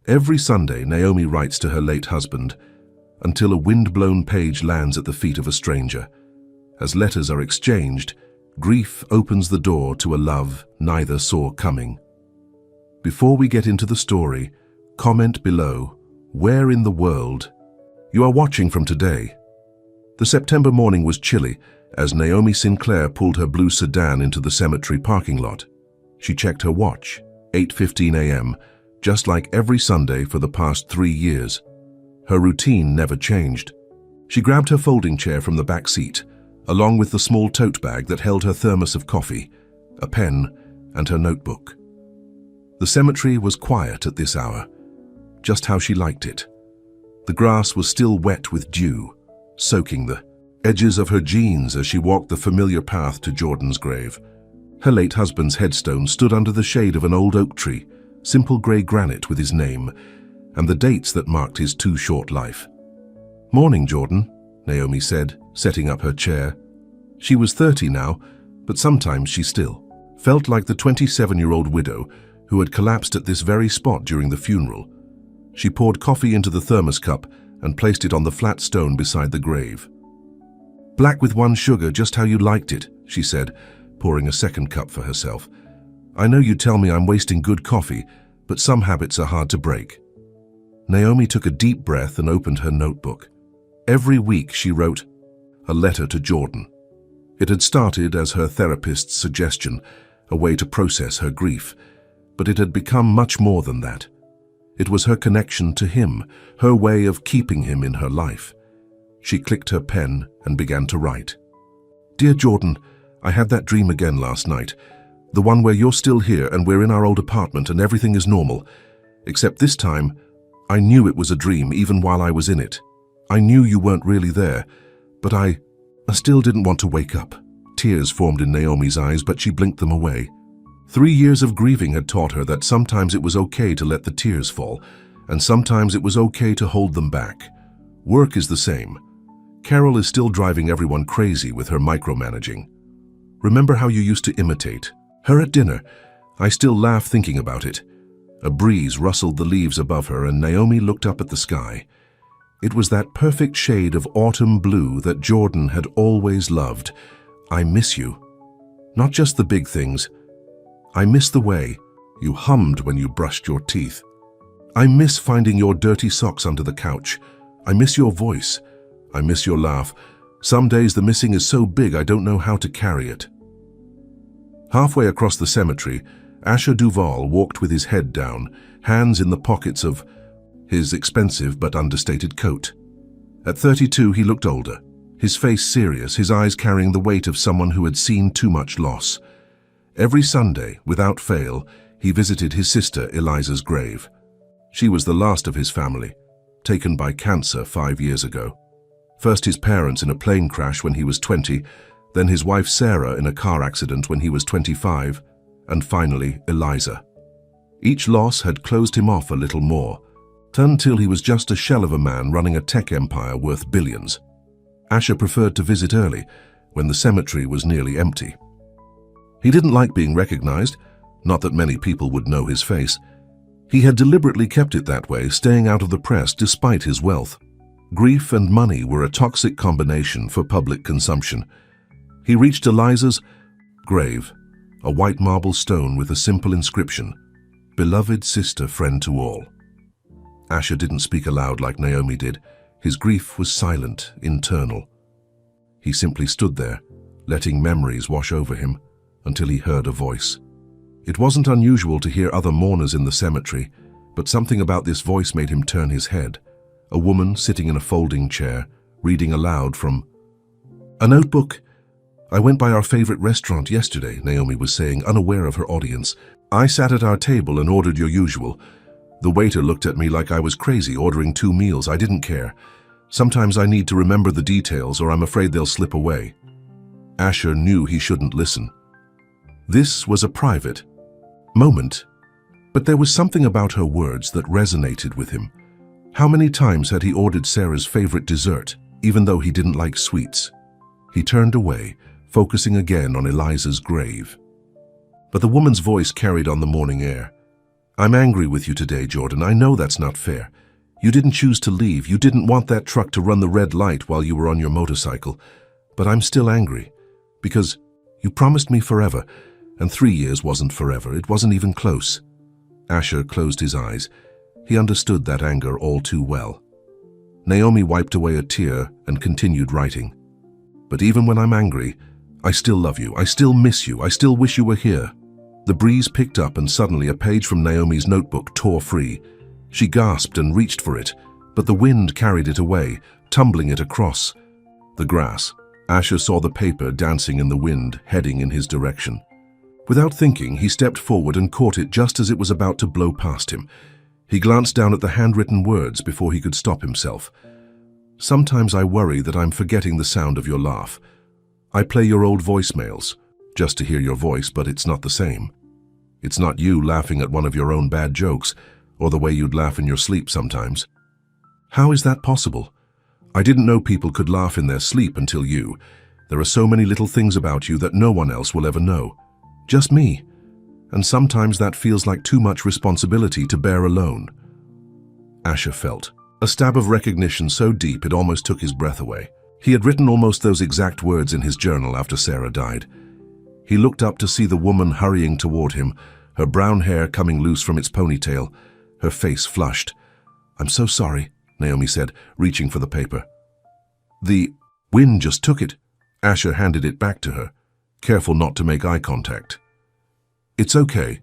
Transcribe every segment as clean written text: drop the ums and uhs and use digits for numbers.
Every Sunday, Naomi writes to her late husband, until a wind-blown page lands at the feet of a stranger. As letters are exchanged, grief opens the door to a love neither saw coming. Before we get into the story, comment below, where in the world you are watching from today. The September morning was chilly as Naomi Sinclair pulled her blue sedan into the cemetery parking lot. She checked her watch, 8:15 a.m., just like every Sunday for the past 3 years. Her routine never changed. She grabbed her folding chair from the back seat, along with the small tote bag that held her thermos of coffee, a pen, and her notebook. The cemetery was quiet at this hour, just how she liked it. The grass was still wet with dew, soaking the edges of her jeans as she walked the familiar path to Jordan's grave. Her late husband's headstone stood under the shade of an old oak tree, simple grey granite with his name, and the dates that marked his too short life. "Morning, Jordan," Naomi said, setting up her chair. She was 30 now, but sometimes she still felt like the 27-year-old widow who had collapsed at this very spot during the funeral. She poured coffee into the thermos cup and placed it on the flat stone beside the grave. "Black with 1 sugar, just how you liked it," she said, pouring a second cup for herself. "I know you tell me I'm wasting good coffee, but some habits are hard to break." Naomi took a deep breath and opened her notebook. Every week she wrote a letter to Jordan. It had started as her therapist's suggestion, a way to process her grief, but it had become much more than that. It was her connection to him, her way of keeping him in her life. She clicked her pen and began to write. "Dear Jordan, I had that dream again last night. The one where you're still here and we're in our old apartment and everything is normal. Except this time, I knew it was a dream even while I was in it. I knew you weren't really there, but I still didn't want to wake up." Tears formed in Naomi's eyes, but she blinked them away. 3 years of grieving had taught her that sometimes it was okay to let the tears fall, and sometimes it was okay to hold them back. Work is the same. Carol is still driving everyone crazy with her micromanaging. "Remember how you used to imitate her at dinner? I still laugh thinking about it." A breeze rustled the leaves above her, and Naomi looked up at the sky. It was that perfect shade of autumn blue that Jordan had always loved. "I miss you. Not just the big things. I miss the way you hummed when you brushed your teeth. I miss finding your dirty socks under the couch. I miss your voice. I miss your laugh. Some days the missing is so big I don't know how to carry it." Halfway across the cemetery, Asher Duval walked with his head down, hands in the pockets of his expensive but understated coat. At 32, he looked older, his face serious, his eyes carrying the weight of someone who had seen too much loss. Every Sunday, without fail, he visited his sister Eliza's grave. She was the last of his family, taken by cancer 5 years ago. First his parents in a plane crash when he was 20, then his wife Sarah in a car accident when he was 25, and finally Eliza. Each loss had closed him off a little more, until he was just a shell of a man running a tech empire worth billions. Asher preferred to visit early, when the cemetery was nearly empty. He didn't like being recognized, not that many people would know his face. He had deliberately kept it that way, staying out of the press despite his wealth. Grief and money were a toxic combination for public consumption. He reached Eliza's grave, a white marble stone with a simple inscription, "Beloved sister, friend to all." Asher didn't speak aloud like Naomi did. His grief was silent, internal. He simply stood there, letting memories wash over him, until he heard a voice. It wasn't unusual to hear other mourners in the cemetery, but something about this voice made him turn his head. A woman sitting in a folding chair, reading aloud from a notebook. "I went by our favorite restaurant yesterday," Naomi was saying, unaware of her audience. "I sat at our table and ordered your usual. The waiter looked at me like I was crazy ordering 2 meals. I didn't care. Sometimes I need to remember the details or I'm afraid they'll slip away." Asher knew he shouldn't listen. This was a private moment, but there was something about her words that resonated with him. How many times had he ordered Sarah's favorite dessert, even though he didn't like sweets? He turned away, focusing again on Eliza's grave. But the woman's voice carried on the morning air. I'm angry with you today, Jordan. I know that's not fair. You didn't choose to leave. You didn't want that truck to run the red light while you were on your motorcycle. But I'm still angry. Because you promised me forever, and 3 years wasn't forever. It wasn't even close. Asher closed his eyes. He understood that anger all too well. Naomi wiped away a tear and continued writing. But even when I'm angry, I still love you. I still miss you. I still wish you were here. The breeze picked up and suddenly a page from Naomi's notebook tore free. She gasped and reached for it, but the wind carried it away, tumbling it across the grass. Asher saw the paper dancing in the wind, heading in his direction. Without thinking, he stepped forward and caught it just as it was about to blow past him. He glanced down at the handwritten words before he could stop himself. Sometimes I worry that I'm forgetting the sound of your laugh. I play your old voicemails, just to hear your voice, but it's not the same. It's not you laughing at one of your own bad jokes, or the way you'd laugh in your sleep sometimes. How is that possible? I didn't know people could laugh in their sleep until you. There are so many little things about you that no one else will ever know. Just me. And sometimes that feels like too much responsibility to bear alone. Asher felt a stab of recognition so deep it almost took his breath away. He had written almost those exact words in his journal after Sarah died. He looked up to see the woman hurrying toward him, her brown hair coming loose from its ponytail, her face flushed. "I'm so sorry," Naomi said, reaching for the paper. "The wind just took it." Asher handed it back to her, careful not to make eye contact. "It's okay."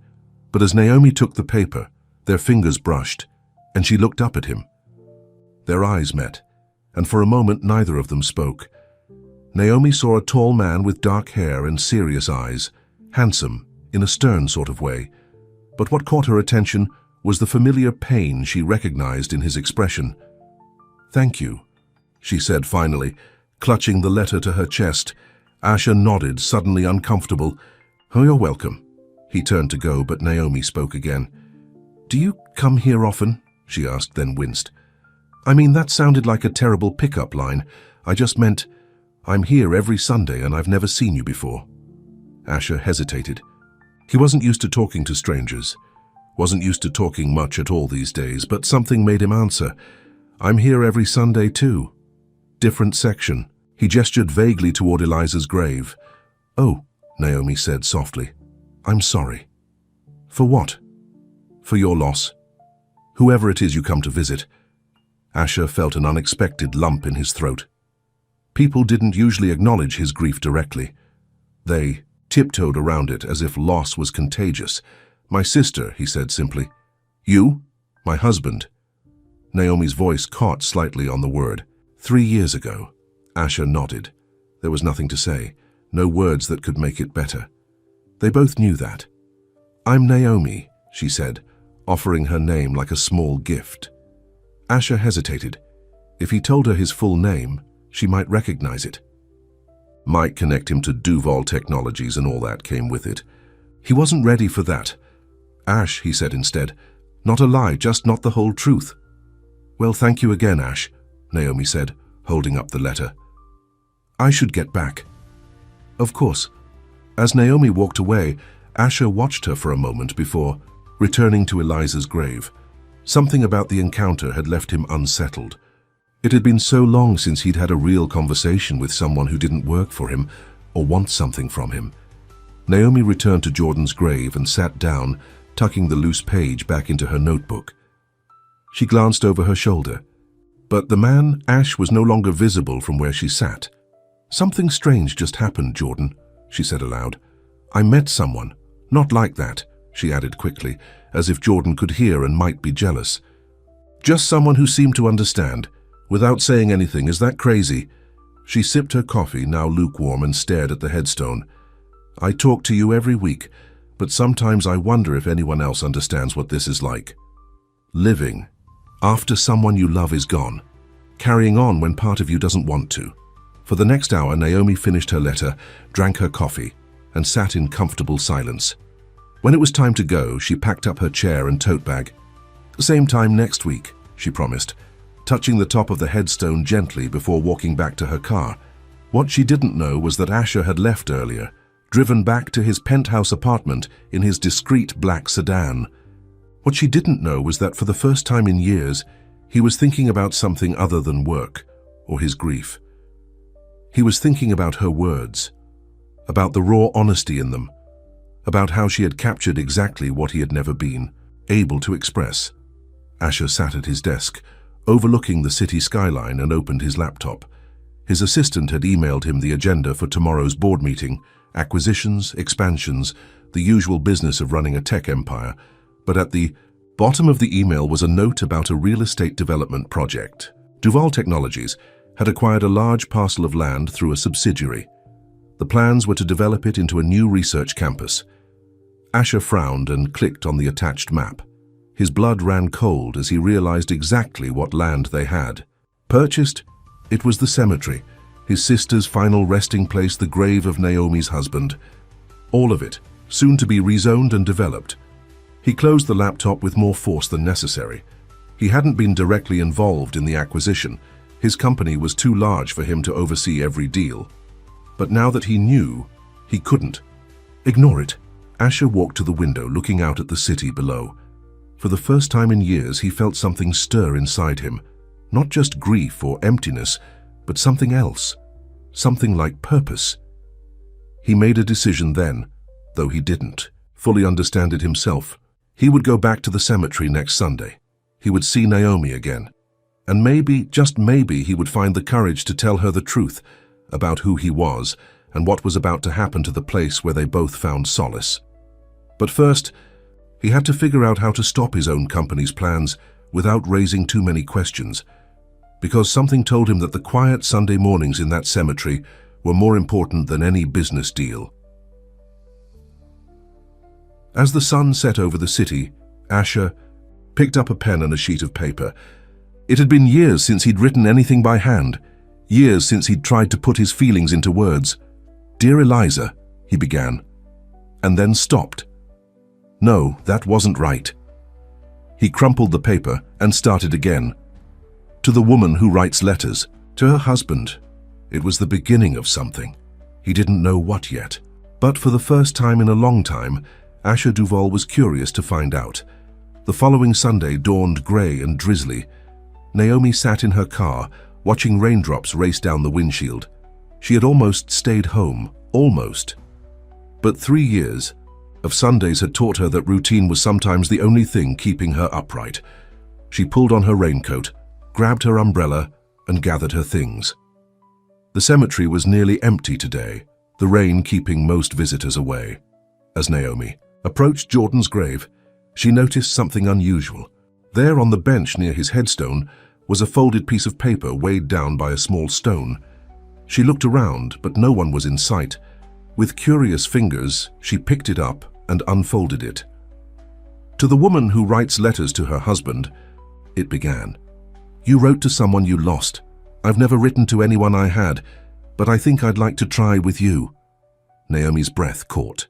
But as Naomi took the paper, their fingers brushed, and she looked up at him. Their eyes met, and for a moment neither of them spoke. Naomi saw a tall man with dark hair and serious eyes, handsome in a stern sort of way. But what caught her attention was the familiar pain she recognized in his expression. "Thank you," she said finally, clutching the letter to her chest. Asher nodded, suddenly uncomfortable. "Oh, you're welcome." He turned to go, but Naomi spoke again. "Do you come here often?" she asked, then winced. "I mean, that sounded like a terrible pickup line. I just meant, I'm here every Sunday and I've never seen you before." Asher hesitated. He wasn't used to talking to strangers, wasn't used to talking much at all these days, but something made him answer. "I'm here every Sunday too. Different section." He gestured vaguely toward Eliza's grave. "Oh," Naomi said softly. "I'm sorry." "For what?" "For your loss. Whoever it is you come to visit." Asher felt an unexpected lump in his throat. People didn't usually acknowledge his grief directly. They tiptoed around it as if loss was contagious. "My sister," he said simply. "You?" "My husband." Naomi's voice caught slightly on the word. 3 years ago." Asher nodded. There was nothing to say, no words that could make it better. They both knew that. "I'm Naomi," she said, offering her name like a small gift. Asher hesitated. If he told her his full name, she might recognize it. Might connect him to Duval Technologies, and all that came with it. He wasn't ready for that. "Ash," he said instead. "Not a lie, just not the whole truth." "Well, thank you again, Ash," Naomi said, holding up the letter. "I should get back." "Of course." As Naomi walked away, Asher watched her for a moment before returning to Eliza's grave. Something about the encounter had left him unsettled. It had been so long since he'd had a real conversation with someone who didn't work for him or want something from him. Naomi returned to Jordan's grave and sat down, tucking the loose page back into her notebook. She glanced over her shoulder, but the man, Ash, was no longer visible from where she sat. "Something strange just happened, Jordan," she said aloud. "I met someone. Not like that," she added quickly, as if Jordan could hear and might be jealous. "Just someone who seemed to understand, without saying anything. Is that crazy?" She sipped her coffee, now lukewarm, and stared at the headstone. "I talk to you every week, but sometimes I wonder if anyone else understands what this is like. Living after someone you love is gone, carrying on when part of you doesn't want to." For the next hour, Naomi finished her letter, drank her coffee, and sat in comfortable silence. When it was time to go, she packed up her chair and tote bag. "Same time next week," she promised, touching the top of the headstone gently before walking back to her car. What she didn't know was that Asher had left earlier, driven back to his penthouse apartment in his discreet black sedan. What she didn't know was that for the first time in years, he was thinking about something other than work or his grief. He was thinking about her words, about the raw honesty in them, about how she had captured exactly what he had never been able to express. Asher sat at his desk, overlooking the city skyline, and opened his laptop. His assistant had emailed him the agenda for tomorrow's board meeting: acquisitions, expansions, the usual business of running a tech empire. But at the bottom of the email was a note about a real estate development project. Duval Technologies had acquired a large parcel of land through a subsidiary. The plans were to develop it into a new research campus. Asher frowned and clicked on the attached map. His blood ran cold as he realized exactly what land they had. Purchased? It was the cemetery, his sister's final resting place, the grave of Naomi's husband. All of it, soon to be rezoned and developed. He closed the laptop with more force than necessary. He hadn't been directly involved in the acquisition. His company was too large for him to oversee every deal. But now that he knew, he couldn't. Ignore it. Asher walked to the window, looking out at the city below. For the first time in years, he felt something stir inside him. Not just grief or emptiness, but something else. Something like purpose. He made a decision then, though he didn't fully understand it himself. He would go back to the cemetery next Sunday. He would see Naomi again. And maybe, just maybe, he would find the courage to tell her the truth about who he was and what was about to happen to the place where they both found solace. But first, he had to figure out how to stop his own company's plans without raising too many questions, because something told him that the quiet Sunday mornings in that cemetery were more important than any business deal. As the sun set over the city, Asher picked up a pen and a sheet of paper. It had been years since he'd written anything by hand, years since he'd tried to put his feelings into words. "Dear Eliza," he began, and then stopped. No, that wasn't right. He crumpled the paper and started again. To the woman who writes letters, to her husband. It was the beginning of something. He didn't know what yet. But for the first time in a long time, Asher Duval was curious to find out. The following Sunday dawned grey and drizzly. Naomi sat in her car, watching raindrops race down the windshield. She had almost stayed home, almost. But 3 years of Sundays had taught her that routine was sometimes the only thing keeping her upright. She pulled on her raincoat, grabbed her umbrella, and gathered her things. The cemetery was nearly empty today, the rain keeping most visitors away. As Naomi approached Jordan's grave, she noticed something unusual. There on the bench near his headstone was a folded piece of paper weighed down by a small stone. She looked around, but no one was in sight. With curious fingers, she picked it up and unfolded it. To the woman who writes letters to her husband, it began. "You wrote to someone you lost. I've never written to anyone I had, but I think I'd like to try with you." Naomi's breath caught.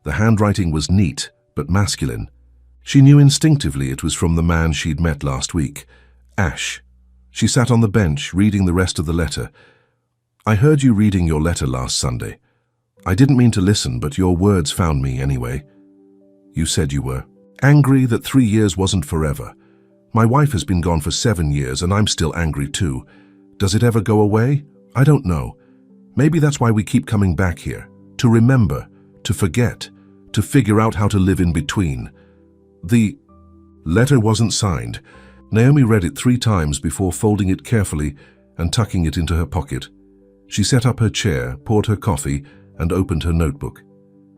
The handwriting was neat, but masculine. She knew instinctively it was from the man she'd met last week, Ash. She sat on the bench, reading the rest of the letter. "I heard you reading your letter last Sunday. I didn't mean to listen, but your words found me anyway. You said you were angry that 3 years wasn't forever. My wife has been gone for 7 years, and I'm still angry too. Does it ever go away? I don't know. Maybe that's why we keep coming back here, to remember, to forget, to figure out how to live in between." The letter wasn't signed. Naomi read it 3 times before folding it carefully and tucking it into her pocket. She set up her chair, poured her coffee, and opened her notebook.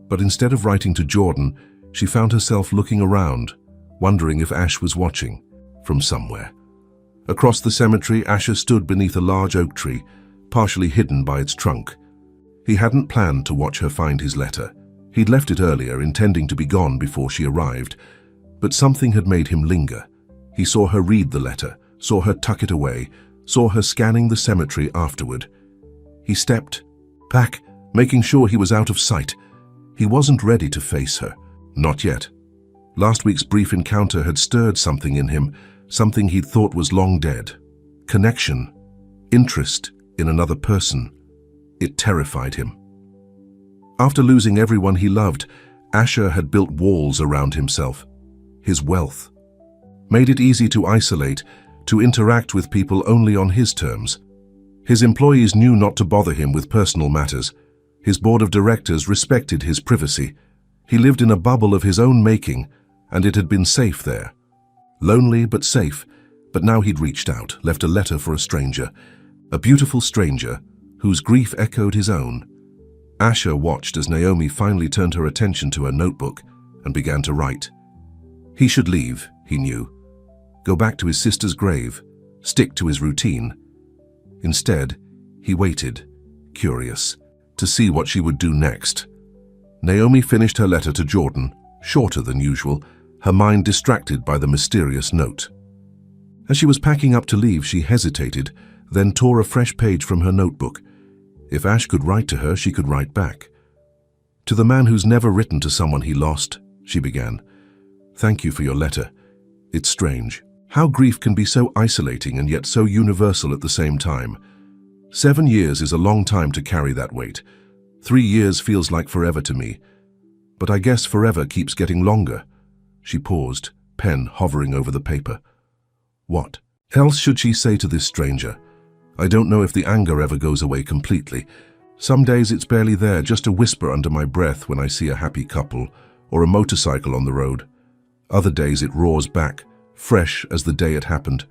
But instead of writing to Jordan, she found herself looking around, wondering if Ash was watching from somewhere. Across the cemetery, Asher stood beneath a large oak tree, partially hidden by its trunk. He hadn't planned to watch her find his letter. He'd left it earlier, intending to be gone before she arrived. But something had made him linger. He saw her read the letter, saw her tuck it away, saw her scanning the cemetery afterward. He stepped back, making sure he was out of sight. He wasn't ready to face her. Not yet. Last week's brief encounter had stirred something in him, something he'd thought was long dead. Connection, interest in another person. It terrified him. After losing everyone he loved, Asher had built walls around himself. his wealth. Made it easy to isolate, to interact with people only on his terms. His employees knew not to bother him with personal matters. His board of directors respected his privacy. He lived in a bubble of his own making, and it had been safe there. Lonely but safe, but now he'd reached out, left a letter for a stranger. A beautiful stranger, whose grief echoed his own. Asher watched as Naomi finally turned her attention to her notebook and began to write. He should leave, he knew. Go back to his sister's grave, stick to his routine. Instead, he waited, curious, to see what she would do next. Naomi finished her letter to Jordan, shorter than usual, her mind distracted by the mysterious note. As she was packing up to leave, she hesitated, then tore a fresh page from her notebook. If Ash could write to her, she could write back. To the man who's never written to someone he lost, she began. Thank you for your letter. It's strange. How grief can be so isolating and yet so universal at the same time. 7 years is a long time to carry that weight. 3 years feels like forever to me. But I guess forever keeps getting longer. She paused, pen hovering over the paper. What else should she say to this stranger? I don't know if the anger ever goes away completely. Some days it's barely there, just a whisper under my breath when I see a happy couple or a motorcycle on the road. Other days it roars back, fresh as the day it happened.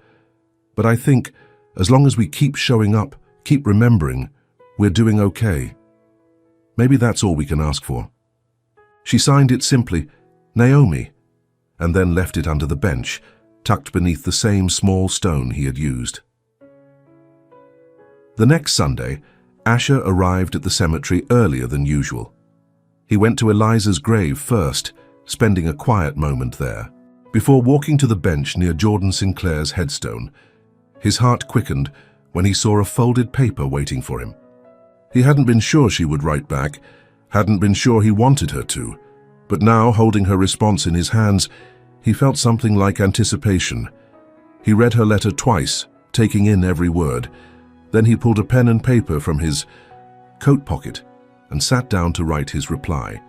But I think, as long as we keep showing up, keep remembering, we're doing okay. Maybe that's all we can ask for. She signed it simply, Naomi, and then left it under the bench, tucked beneath the same small stone he had used. The next Sunday, Asher arrived at the cemetery earlier than usual. He went to Eliza's grave first, spending a quiet moment there. Before walking to the bench near Jordan Sinclair's headstone, his heart quickened when he saw a folded paper waiting for him. He hadn't been sure she would write back, hadn't been sure he wanted her to, but now, holding her response in his hands, he felt something like anticipation. He read her letter twice, taking in every word. Then he pulled a pen and paper from his coat pocket and sat down to write his reply.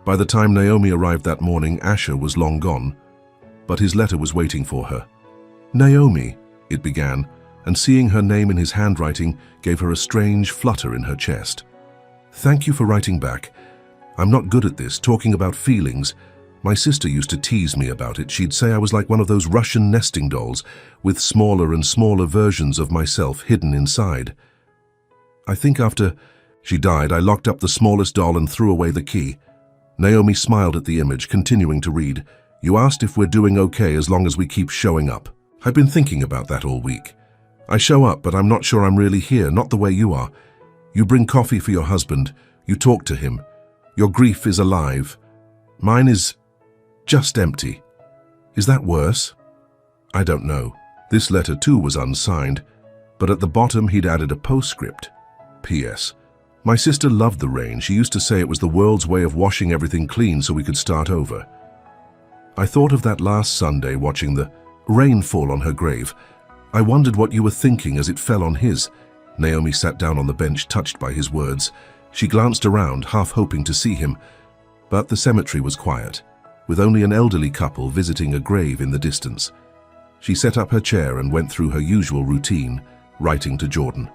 By the time Naomi arrived that morning, Asher was long gone, but his letter was waiting for her. Naomi, it began, and seeing her name in his handwriting gave her a strange flutter in her chest. Thank you for writing back. I'm not good at this, talking about feelings. My sister used to tease me about it. She'd say I was like one of those Russian nesting dolls, with smaller and smaller versions of myself hidden inside. I think after she died, I locked up the smallest doll and threw away the key. Naomi smiled at the image, continuing to read. You asked if we're doing okay as long as we keep showing up. I've been thinking about that all week. I show up, but I'm not sure I'm really here, not the way you are. You bring coffee for your husband. You talk to him. Your grief is alive. Mine is just empty. Is that worse? I don't know. This letter too was unsigned, but at the bottom he'd added a postscript. P.S. My sister loved the rain. She used to say it was the world's way of washing everything clean so we could start over. I thought of that last Sunday watching the rain fall on her grave. I wondered what you were thinking as it fell on his. Naomi sat down on the bench, touched by his words. She glanced around, half hoping to see him, but the cemetery was quiet, with only an elderly couple visiting a grave in the distance. She set up her chair and went through her usual routine, writing to Jordan.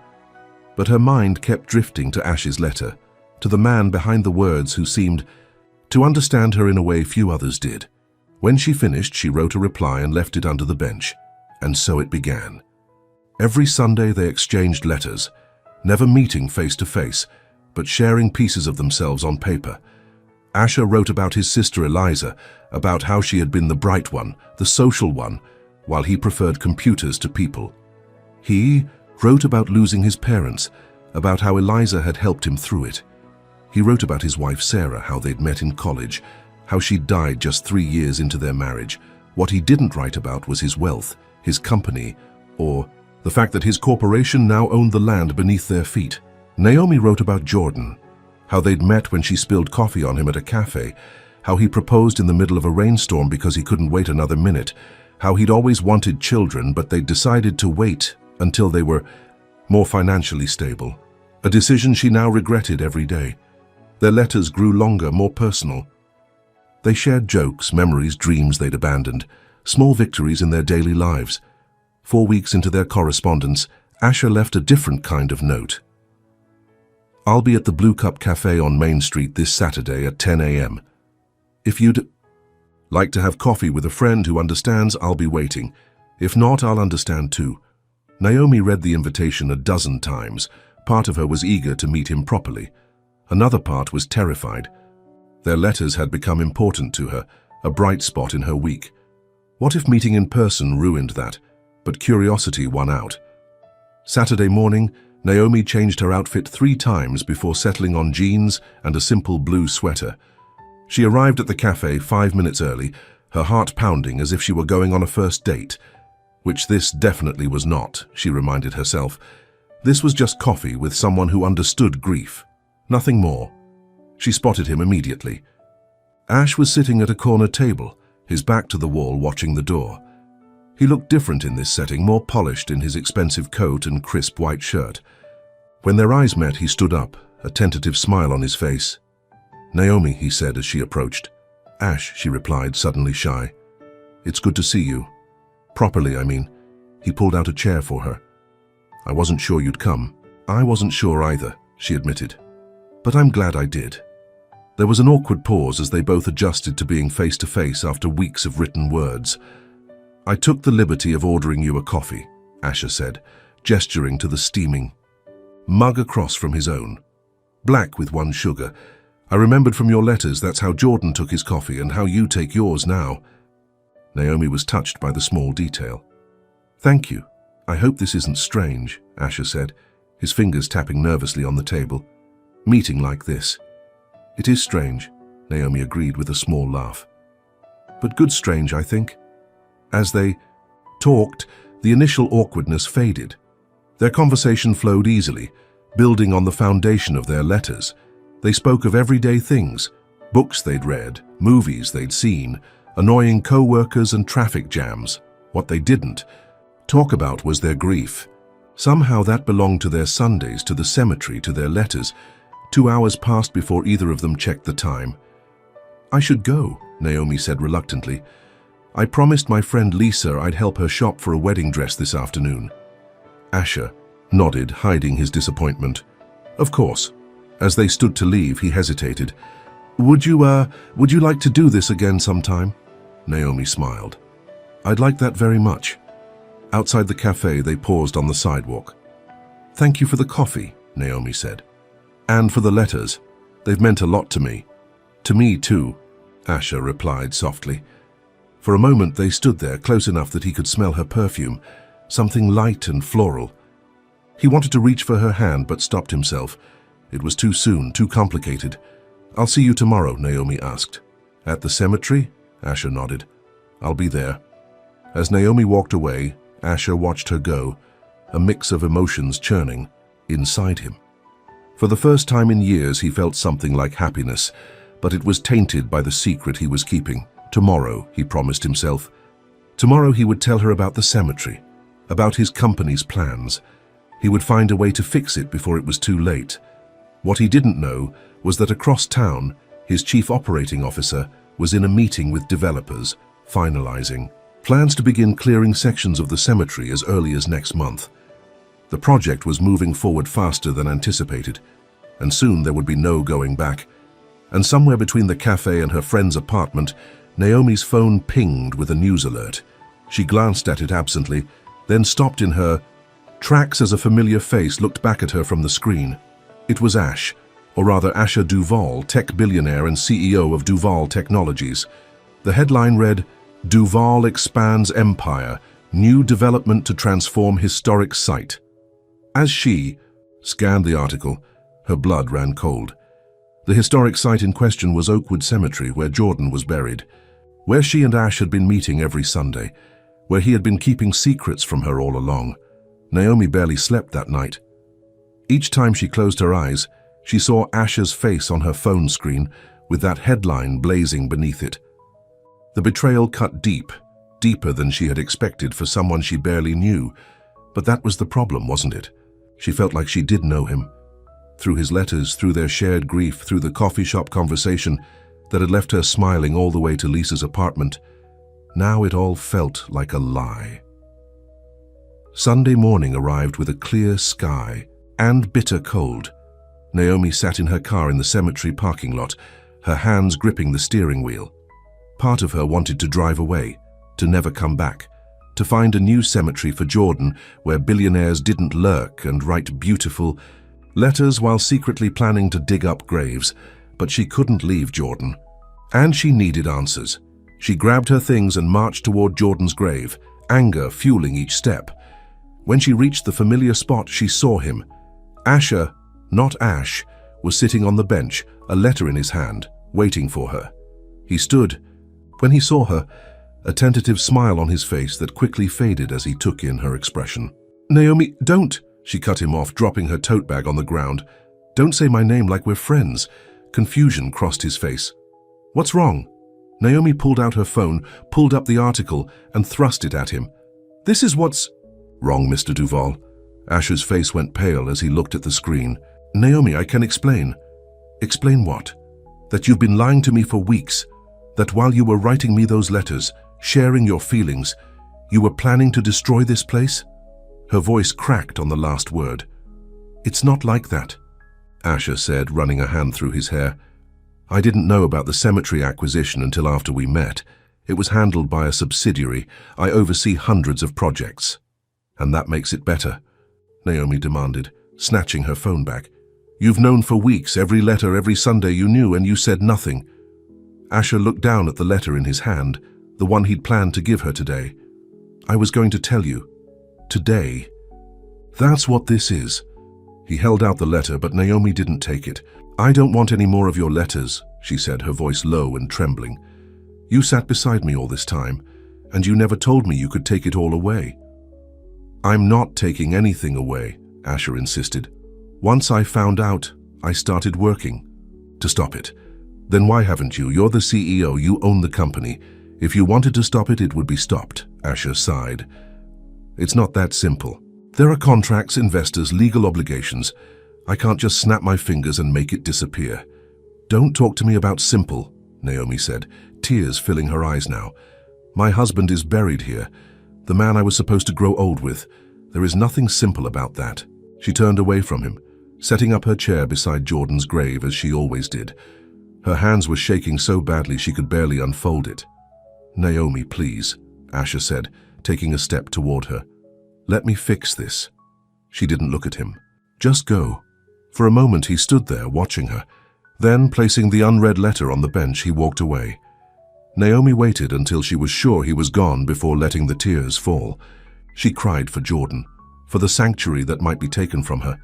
But her mind kept drifting to Ash's letter, to the man behind the words who seemed to understand her in a way few others did. When she finished, she wrote a reply and left it under the bench. And so it began. Every Sunday they exchanged letters, never meeting face to face, but sharing pieces of themselves on paper. Asher wrote about his sister Eliza, about how she had been the bright one, the social one, while he preferred computers to people. He wrote about losing his parents, about how Eliza had helped him through it. He wrote about his wife Sarah, how they'd met in college, how she'd died just 3 years into their marriage. What he didn't write about was his wealth, his company, or the fact that his corporation now owned the land beneath their feet. Naomi wrote about Jordan, how they'd met when she spilled coffee on him at a cafe, how he proposed in the middle of a rainstorm because he couldn't wait another minute, how he'd always wanted children but they'd decided to wait until they were more financially stable, a decision she now regretted every day. Their letters grew longer, more personal. They shared jokes, memories, dreams they'd abandoned, small victories in their daily lives. 4 weeks into their correspondence, Asher left a different kind of note. "I'll be at the Blue Cup Cafe on Main Street this Saturday at 10 a.m. If you'd like to have coffee with a friend who understands, I'll be waiting. If not, I'll understand too." Naomi read the invitation a dozen times. Part of her was eager to meet him properly. Another part was terrified. Their letters had become important to her, a bright spot in her week. What if meeting in person ruined that? But curiosity won out. Saturday morning, Naomi changed her outfit 3 times before settling on jeans and a simple blue sweater. She arrived at the cafe 5 minutes early, her heart pounding as if she were going on a first date. Which this definitely was not, she reminded herself. This was just coffee with someone who understood grief. Nothing more. She spotted him immediately. Ash was sitting at a corner table, his back to the wall, watching the door. He looked different in this setting, more polished in his expensive coat and crisp white shirt. When their eyes met, he stood up, a tentative smile on his face. "Naomi," he said as she approached. "Ash," she replied, suddenly shy. "It's good to see you. Properly, I mean." He pulled out a chair for her. "I wasn't sure you'd come." "I wasn't sure either," she admitted. "But I'm glad I did." There was an awkward pause as they both adjusted to being face to face after weeks of written words. "I took the liberty of ordering you a coffee," Asher said, gesturing to the steaming mug across from his own. "Black with 1 sugar. I remembered from your letters that's how Jordan took his coffee and how you take yours now." Naomi was touched by the small detail. "Thank you. I hope this isn't strange," Asher said, his fingers tapping nervously on the table. "Meeting like this." "It is strange," Naomi agreed with a small laugh. "But good strange, I think." As they talked, the initial awkwardness faded. Their conversation flowed easily, building on the foundation of their letters. They spoke of everyday things, books they'd read, movies they'd seen, annoying co-workers and traffic jams. What they didn't talk about was their grief. Somehow that belonged to their Sundays, to the cemetery, to their letters. 2 hours passed before either of them checked the time. "I should go," Naomi said reluctantly. "I promised my friend Lisa I'd help her shop for a wedding dress this afternoon." Asher nodded, hiding his disappointment. "Of course." As they stood to leave, he hesitated. Would you like to do this again sometime?" Naomi smiled. "I'd like that very much." Outside the cafe, they paused on the sidewalk. "Thank you for the coffee," Naomi said. "And for the letters. They've meant a lot to me." "To me too," Asher replied softly. For a moment they stood there, close enough that he could smell her perfume, something light and floral. He wanted to reach for her hand but stopped himself. It was too soon, too complicated. "I'll see you tomorrow," Naomi asked. "At the cemetery?" Asher nodded. "I'll be there." As Naomi walked away, Asher watched her go, a mix of emotions churning inside him. For the first time in years, he felt something like happiness, but it was tainted by the secret he was keeping. Tomorrow, he promised himself. Tomorrow he would tell her about the cemetery, about his company's plans. He would find a way to fix it before it was too late. What he didn't know was that across town, his chief operating officer was in a meeting with developers, finalizing plans to begin clearing sections of the cemetery as early as next month. The project was moving forward faster than anticipated, and soon there would be no going back. And somewhere between the cafe and her friend's apartment, Naomi's phone pinged with a news alert. She glanced at it absently, then stopped in her tracks as a familiar face looked back at her from the screen. It was Ash, or rather Asher Duvall, tech billionaire and CEO of Duvall Technologies. The headline read, "Duvall expands empire, new development to transform historic site." As she scanned the article, her blood ran cold. The historic site in question was Oakwood Cemetery, where Jordan was buried, where she and Ash had been meeting every Sunday, where he had been keeping secrets from her all along. Naomi barely slept that night. Each time she closed her eyes, she saw Ash's face on her phone screen, with that headline blazing beneath it. The betrayal cut deep, deeper than she had expected for someone she barely knew. But that was the problem, wasn't it? She felt like she did know him. Through his letters, through their shared grief, through the coffee shop conversation, that had left her smiling all the way to Lisa's apartment, now it all felt like a lie. Sunday morning arrived with a clear sky and bitter cold. Naomi sat in her car in the cemetery parking lot, her hands gripping the steering wheel. Part of her wanted to drive away, to never come back, to find a new cemetery for Jordan where billionaires didn't lurk and write beautiful letters while secretly planning to dig up graves. But she couldn't leave Jordan. And she needed answers. She grabbed her things and marched toward Jordan's grave, anger fueling each step. When she reached the familiar spot, she saw him. Asher, not Ash, was sitting on the bench, a letter in his hand, waiting for her. He stood. When he saw her, a tentative smile on his face that quickly faded as he took in her expression. "Naomi, don't!" She cut him off, dropping her tote bag on the ground. "Don't say my name like we're friends." Confusion crossed his face. "What's wrong?" Naomi pulled out her phone, pulled up the article, and thrust it at him. "This is what's wrong, Mr. Duval." Asher's face went pale as he looked at the screen. "Naomi, I can explain." "Explain what?" "That you've been lying to me for weeks. That while you were writing me those letters, sharing your feelings, you were planning to destroy this place?" Her voice cracked on the last word. "It's not like that," Asher said, running a hand through his hair. "I didn't know about the cemetery acquisition until after we met. It was handled by a subsidiary. I oversee hundreds of projects." "And that makes it better," Naomi demanded, snatching her phone back. "You've known for weeks, every letter, every Sunday you knew, and you said nothing." Asher looked down at the letter in his hand, the one he'd planned to give her today. "I was going to tell you. Today. That's what this is." He held out the letter, but Naomi didn't take it. "I don't want any more of your letters," she said, her voice low and trembling. "You sat beside me all this time, and you never told me you could take it all away." "I'm not taking anything away," Asher insisted. "Once I found out, I started working to stop it." "Then why haven't you? You're the CEO, you own the company. If you wanted to stop it, it would be stopped," Asher sighed. "It's not that simple. There are contracts, investors, legal obligations. I can't just snap my fingers and make it disappear." "Don't talk to me about simple," Naomi said, tears filling her eyes now. "My husband is buried here, the man I was supposed to grow old with. There is nothing simple about that." She turned away from him, setting up her chair beside Jordan's grave as she always did. Her hands were shaking so badly she could barely unfold it. "Naomi, please," Asher said, taking a step toward her. "Let me fix this." She didn't look at him. "Just go." For a moment he stood there watching her. Then, placing the unread letter on the bench, he walked away. Naomi waited until she was sure he was gone before letting the tears fall. She cried for Jordan, for the sanctuary that might be taken from her,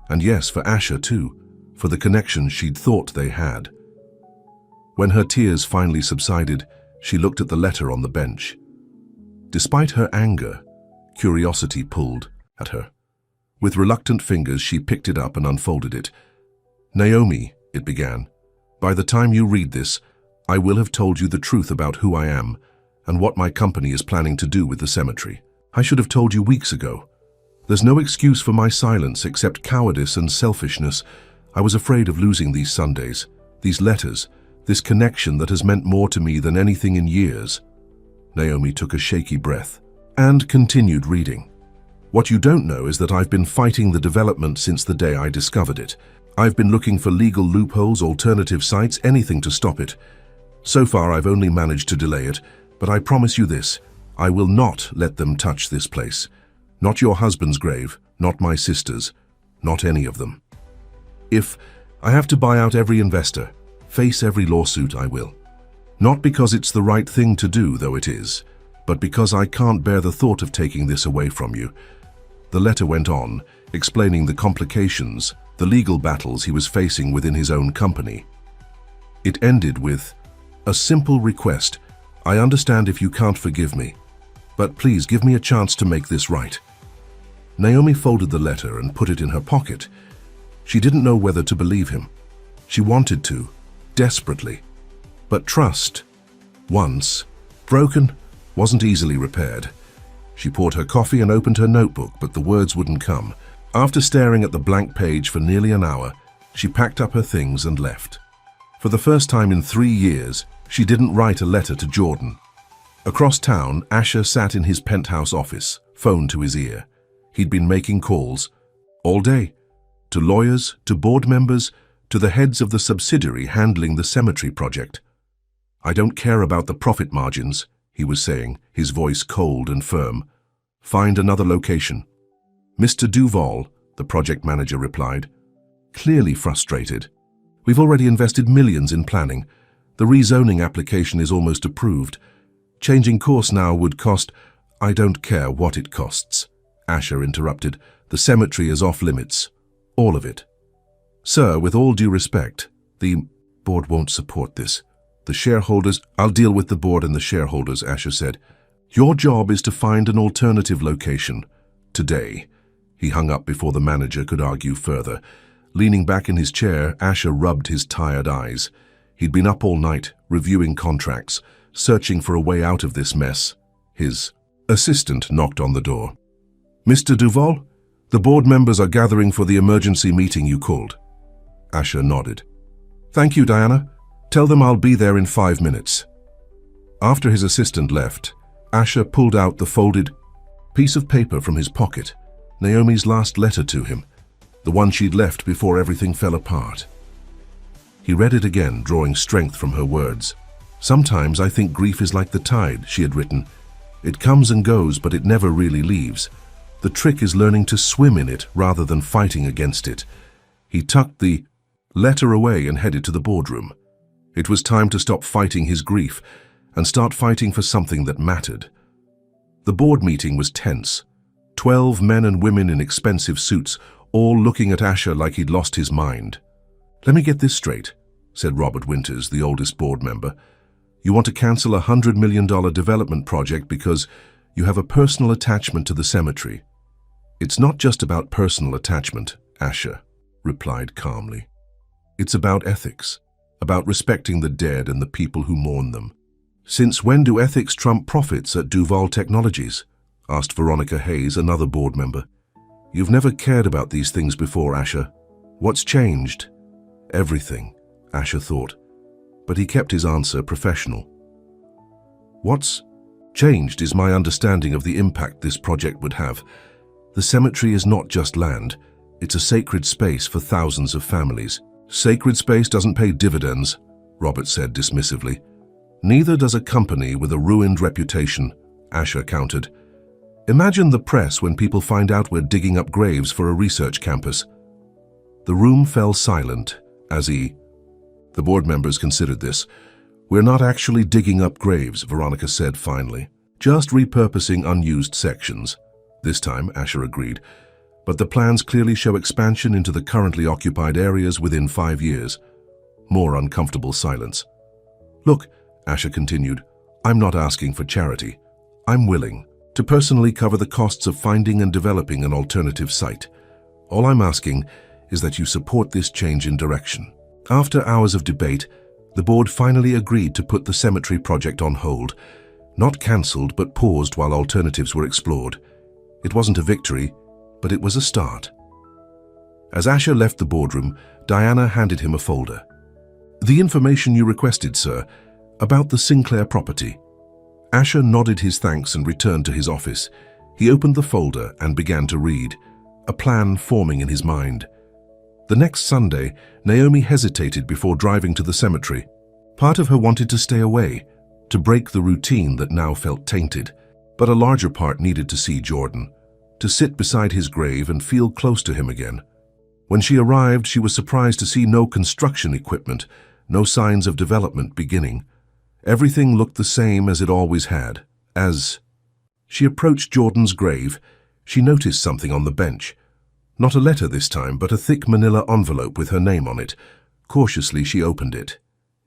and yes, for Asher too, for the connection she'd thought they had. When her tears finally subsided, she looked at the letter on the bench. Despite her anger, curiosity pulled at her. With reluctant fingers, she picked it up and unfolded it. "Naomi," it began, "by the time you read this, I will have told you the truth about who I am and what my company is planning to do with the cemetery. I should have told you weeks ago. There's no excuse for my silence except cowardice and selfishness. I was afraid of losing these Sundays, these letters, this connection that has meant more to me than anything in years." Naomi took a shaky breath and continued reading. "What you don't know is that I've been fighting the development since the day I discovered it. I've been looking for legal loopholes, alternative sites, anything to stop it. So far, I've only managed to delay it, but I promise you this, I will not let them touch this place. Not your husband's grave, not my sister's, not any of them. If I have to buy out every investor, face every lawsuit, I will. Not because it's the right thing to do, though it is, but because I can't bear the thought of taking this away from you." The letter went on, explaining the complications, the legal battles he was facing within his own company. It ended with, "A simple request. I understand if you can't forgive me, but please give me a chance to make this right." Naomi folded the letter and put it in her pocket. She didn't know whether to believe him. She wanted to, desperately. But trust, once broken, wasn't easily repaired. She poured her coffee and opened her notebook, but the words wouldn't come. After staring at the blank page for nearly an hour, she packed up her things and left. For the first time in 3 years, she didn't write a letter to Jordan. Across town, Asher sat in his penthouse office, phone to his ear. He'd been making calls all day, to lawyers, to board members, to the heads of the subsidiary handling the cemetery project. "I don't care about the profit margins," he was saying, his voice cold and firm. "Find another location." "Mr. Duval," the project manager replied, clearly frustrated. "We've already invested millions in planning. The rezoning application is almost approved. Changing course now would cost—" "I don't care what it costs," Asher interrupted. "The cemetery is off limits. All of it." "Sir, with all due respect, the board won't support this. The shareholders—" "I'll deal with the board and the shareholders," Asher said. "Your job is to find an alternative location. Today." He hung up before the manager could argue further. Leaning back in his chair, Asher rubbed his tired eyes. He'd been up all night, reviewing contracts, searching for a way out of this mess. His assistant knocked on the door. "Mr. Duval, the board members are gathering for the emergency meeting you called." Asher nodded. "Thank you, Diana. Tell them I'll be there in 5 minutes." After his assistant left, Asher pulled out the folded piece of paper from his pocket, Naomi's last letter to him, the one she'd left before everything fell apart. He read it again, drawing strength from her words. "Sometimes I think grief is like the tide," she had written. "It comes and goes, but it never really leaves. The trick is learning to swim in it rather than fighting against it." He tucked the letter away and headed to the boardroom. It was time to stop fighting his grief and start fighting for something that mattered. The board meeting was tense. 12 men and women in expensive suits, all looking at Asher like he'd lost his mind. "Let me get this straight," said Robert Winters, the oldest board member. "You want to cancel a $100 million development project because you have a personal attachment to the cemetery." "It's not just about personal attachment," Asher replied calmly. "It's about ethics, about respecting the dead and the people who mourn them." "Since when do ethics trump profits at Duval Technologies?" asked Veronica Hayes, another board member. "You've never cared about these things before, Asher. What's changed?" "Everything," Asher thought, but he kept his answer professional. "What's changed is my understanding of the impact this project would have. The cemetery is not just land. It's a sacred space for thousands of families." "Sacred space doesn't pay dividends," Robert said dismissively. "Neither does a company with a ruined reputation," Asher countered. "Imagine the press when people find out we're digging up graves for a research campus." The room fell silent as the board members considered this. "We're not actually digging up graves," Veronica said finally. "Just repurposing unused sections." This time, Asher agreed. "But the plans clearly show expansion into the currently occupied areas within 5 years." More uncomfortable silence. "Look," Asher continued, "I'm not asking for charity. I'm willing to personally cover the costs of finding and developing an alternative site. All I'm asking is that you support this change in direction." After hours of debate, the board finally agreed to put the cemetery project on hold. Not cancelled, but paused while alternatives were explored. It wasn't a victory, but it was a start. As Asher left the boardroom, Diana handed him a folder. "The information you requested, sir, about the Sinclair property." Asher nodded his thanks and returned to his office. He opened the folder and began to read, a plan forming in his mind. The next Sunday, Naomi hesitated before driving to the cemetery. Part of her wanted to stay away, to break the routine that now felt tainted, but a larger part needed to see Jordan, to sit beside his grave and feel close to him again. When she arrived, she was surprised to see no construction equipment, no signs of development beginning. Everything looked the same as it always had. As she approached Jordan's grave, she noticed something on the bench. Not a letter this time, but a thick manila envelope with her name on it. Cautiously, she opened it.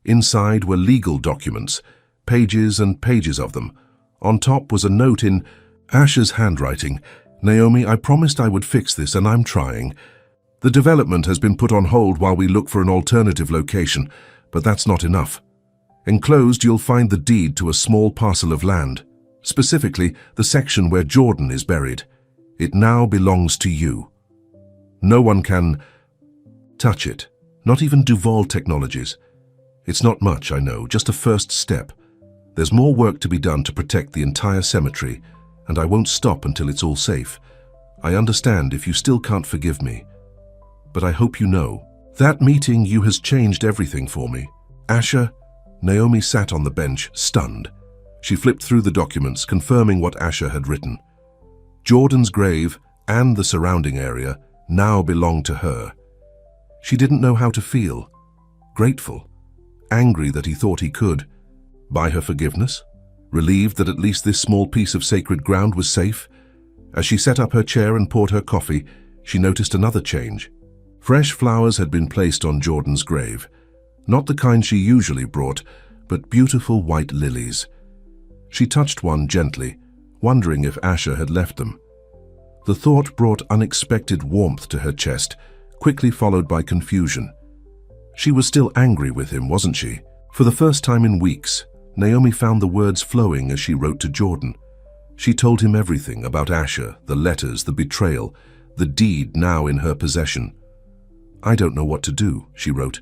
Inside were legal documents, pages and pages of them. On top was a note in Asher's handwriting. "Naomi, I promised I would fix this, and I'm trying. The development has been put on hold while we look for an alternative location, but that's not enough. Enclosed, you'll find the deed to a small parcel of land, specifically the section where Jordan is buried. It now belongs to you. No one can touch it, not even Duval Technologies. It's not much, I know, just a first step. There's more work to be done to protect the entire cemetery, and I won't stop until it's all safe. I understand if you still can't forgive me, but I hope you know, that meeting you has changed everything for me. Asher, Naomi sat on the bench, stunned. She flipped through the documents, confirming what Asher had written. Jordan's grave and the surrounding area now belonged to her. She didn't know how to feel. Grateful, angry that he thought he could buy her forgiveness, relieved that at least this small piece of sacred ground was safe. As she set up her chair and poured her coffee, she noticed another change. Fresh flowers had been placed on Jordan's grave, not the kind she usually brought, but beautiful white lilies. She touched one gently, wondering if Asher had left them. The thought brought unexpected warmth to her chest, quickly followed by confusion. She was still angry with him, wasn't she? For the first time in weeks, Naomi found the words flowing as she wrote to Jordan. She told him everything about Asher, the letters, the betrayal, the deed now in her possession. I don't know what to do, she wrote.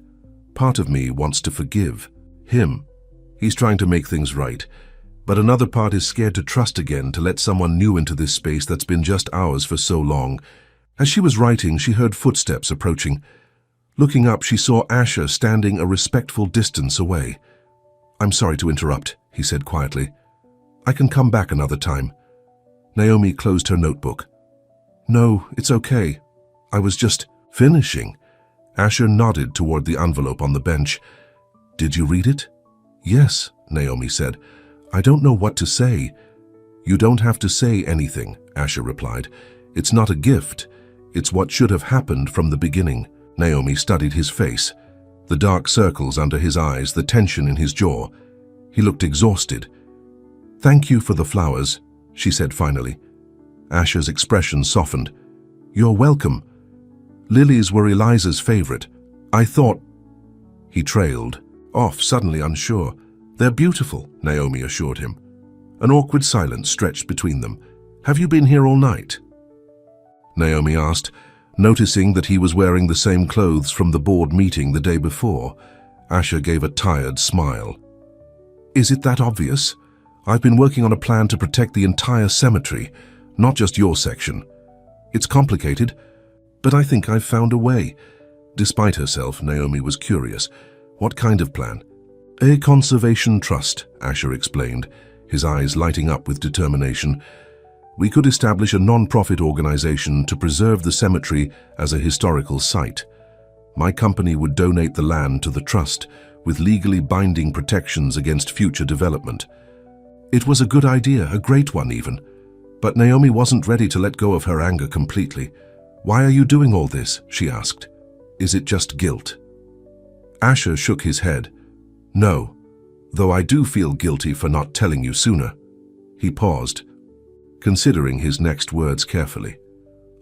Part of me wants to forgive him. He's trying to make things right. But another part is scared to trust again, to let someone new into this space that's been just ours for so long. As she was writing, she heard footsteps approaching. Looking up, she saw Asher standing a respectful distance away. I'm sorry to interrupt, he said quietly. I can come back another time. Naomi closed her notebook. No, it's okay. I was just finishing. Asher nodded toward the envelope on the bench. Did you read it? Yes, Naomi said. I don't know what to say. You don't have to say anything, Asher replied. It's not a gift. It's what should have happened from the beginning. Naomi studied his face, the dark circles under his eyes, the tension in his jaw. He looked exhausted. Thank you for the flowers, she said finally. Asher's expression softened. You're welcome. Lilies were Eliza's favorite. I thought... He trailed off, suddenly unsure. They're beautiful, Naomi assured him. An awkward silence stretched between them. Have you been here all night? Naomi asked, noticing that he was wearing the same clothes from the board meeting the day before. Asher gave a tired smile. Is it that obvious? I've been working on a plan to protect the entire cemetery, not just your section. It's complicated, but I think I've found a way. Despite herself, Naomi was curious. What kind of plan? A conservation trust, Asher explained, his eyes lighting up with determination. We could establish a non-profit organization to preserve the cemetery as a historical site. My company would donate the land to the trust with legally binding protections against future development. It was a good idea, a great one even. But Naomi wasn't ready to let go of her anger completely. Why are you doing all this? She asked. Is it just guilt? Asher shook his head. No, though I do feel guilty for not telling you sooner. He paused, considering his next words carefully.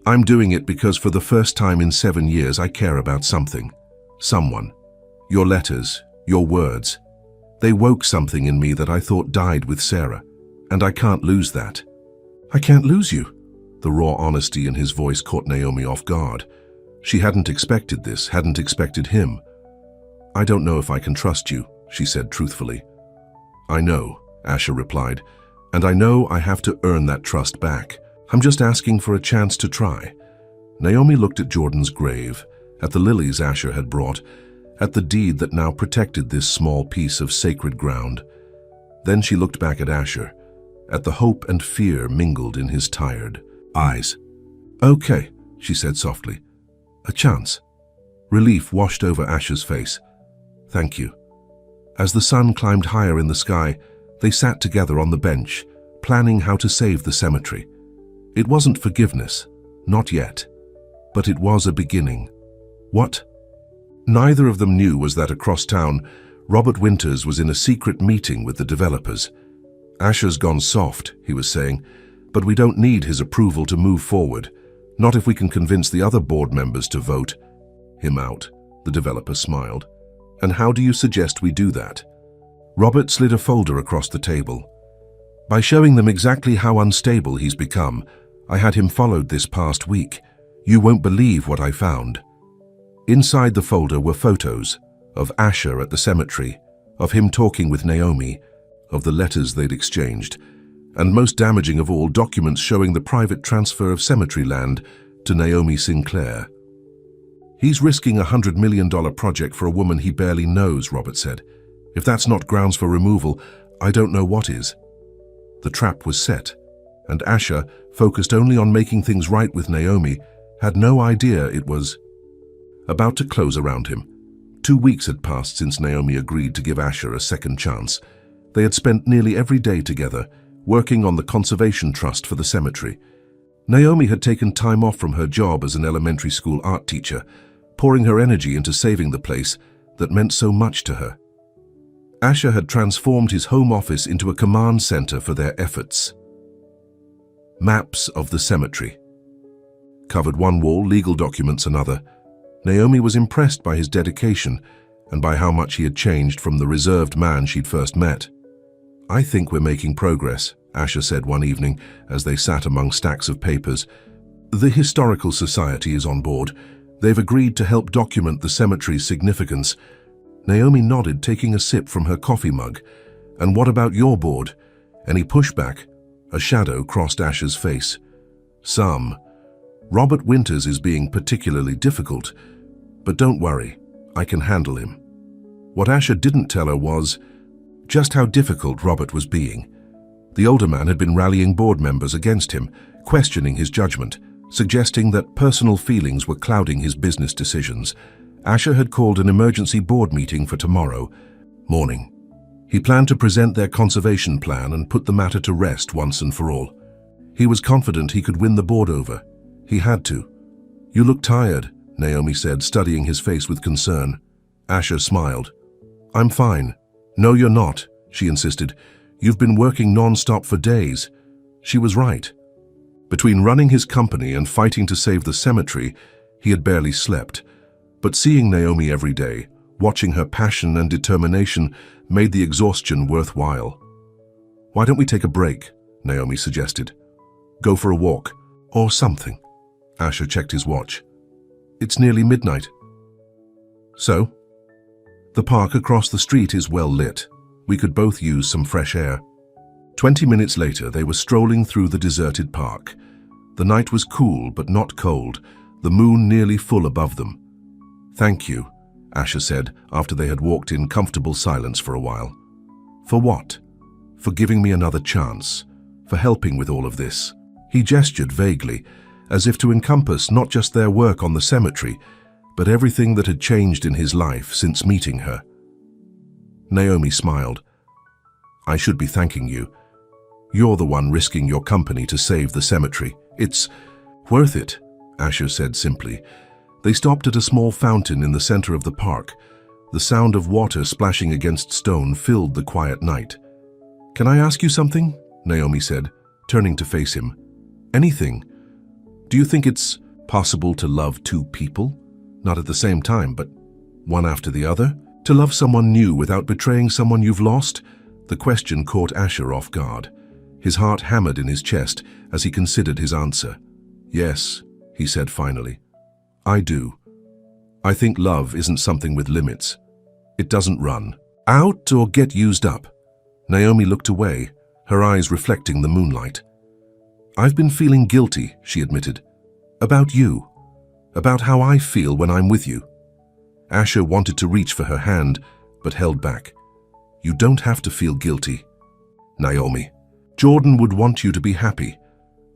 I'm doing it because for the first time in 7 years I care about something. Someone. Your letters, your words. They woke something in me that I thought died with Sarah, and I can't lose that. I can't lose you. The raw honesty in his voice caught Naomi off guard. She hadn't expected this, hadn't expected him. I don't know if I can trust you, she said truthfully. I know, Asher replied, and I know I have to earn that trust back. I'm just asking for a chance to try. Naomi looked at Jordan's grave, at the lilies Asher had brought, at the deed that now protected this small piece of sacred ground. Then she looked back at Asher, at the hope and fear mingled in his tired eyes. Okay, she said softly. A chance. Relief washed over Asher's face. Thank you. As the sun climbed higher in the sky, they sat together on the bench, planning how to save the cemetery. It wasn't forgiveness, not yet, but it was a beginning. What? Neither of them knew was that across town, Robert Winters was in a secret meeting with the developers. Asher's gone soft, he was saying, but we don't need his approval to move forward, not if we can convince the other board members to vote him out, the developer smiled. And how do you suggest we do that? Robert slid a folder across the table. By showing them exactly how unstable he's become. I had him followed this past week. You won't believe what I found. Inside the folder were photos, of Asher at the cemetery, of him talking with Naomi, of the letters they'd exchanged, and most damaging of all, documents showing the private transfer of cemetery land to Naomi Sinclair. "He's risking $100 million project for a woman he barely knows," Robert said. "If that's not grounds for removal, I don't know what is." The trap was set, and Asher, focused only on making things right with Naomi, had no idea it was about to close around him. 2 weeks had passed since Naomi agreed to give Asher a second chance. They had spent nearly every day together, working on the conservation trust for the cemetery. Naomi had taken time off from her job as an elementary school art teacher, pouring her energy into saving the place that meant so much to her. Asher had transformed his home office into a command center for their efforts. Maps of the cemetery covered one wall, legal documents another. Naomi was impressed by his dedication and by how much he had changed from the reserved man she'd first met. "I think we're making progress," Asher said one evening as they sat among stacks of papers. "The Historical Society is on board. They've agreed to help document the cemetery's significance." Naomi nodded, taking a sip from her coffee mug. "And what about your board? Any pushback?" A shadow crossed Asher's face. "Some. Robert Winters is being particularly difficult. But don't worry, I can handle him." What Asher didn't tell her was just how difficult Robert was being. The older man had been rallying board members against him, questioning his judgment, suggesting that personal feelings were clouding his business decisions. Asher had called an emergency board meeting for tomorrow morning. He planned to present their conservation plan and put the matter to rest once and for all. He was confident he could win the board over. He had to. "You look tired," Naomi said, studying his face with concern. Asher smiled. "I'm fine." "No, you're not," she insisted. "You've been working non-stop for days." She was right. Between running his company and fighting to save the cemetery, he had barely slept. But seeing Naomi every day, watching her passion and determination, made the exhaustion worthwhile. "Why don't we take a break?" Naomi suggested. "Go for a walk, or something." Asher checked his watch. "It's nearly midnight." "So?" "The park across the street is well lit. We could both use some fresh air." 20 minutes later, they were strolling through the deserted park. The night was cool but not cold, the moon nearly full above them. "Thank you," Asher said after they had walked in comfortable silence for a while. "For what?" "For giving me another chance. For helping with all of this." He gestured vaguely, as if to encompass not just their work on the cemetery, but everything that had changed in his life since meeting her. Naomi smiled. "I should be thanking you. You're the one risking your company to save the cemetery. It's worth it," Asher said simply. They stopped at a small fountain in the center of the park. The sound of water splashing against stone filled the quiet night. "Can I ask you something?" Naomi said, turning to face him. "Anything. Do you think it's possible to love two people? Not at the same time, but one after the other? To love someone new without betraying someone you've lost?" The question caught Asher off guard. His heart hammered in his chest as he considered his answer. "Yes," he said finally. "I do. I think love isn't something with limits. It doesn't run out or get used up." Naomi looked away, her eyes reflecting the moonlight. "I've been feeling guilty," she admitted. "About you. About how I feel when I'm with you." Asher wanted to reach for her hand, but held back. "You don't have to feel guilty, Naomi. Jordan would want you to be happy.